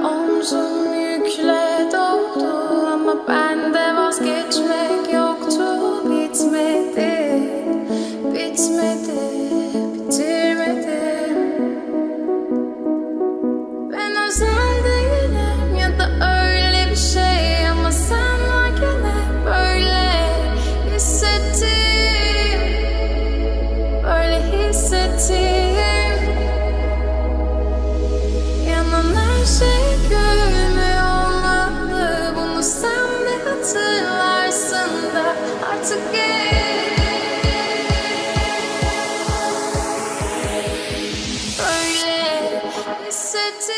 Omzum yükle doldu ama bende vazgeçmek yoktu. Bitmedi, bitmedi, bitirmedim. Ben özel değilim ya da öyle bir şey ama sen varken hep böyle hissettim, böyle hissettim. Yanan her şey gülmüyor olmalı, bunu sen de hatırlarsın da artık böyle hissettim.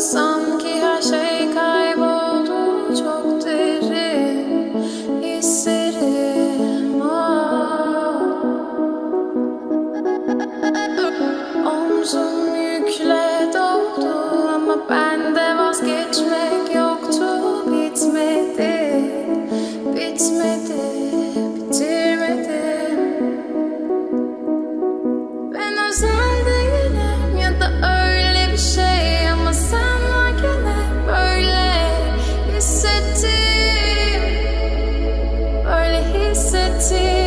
Sanki her şey kayboldu, çok derin hislerim. Omzum yükle doldu ama bende vazgeçmek yoktu. Bitmedi, bitmedi, bitirmedim. Ben özel değilim ya da öyle bir şey ama sen varken hep böyle hissettim, böyle hissettim.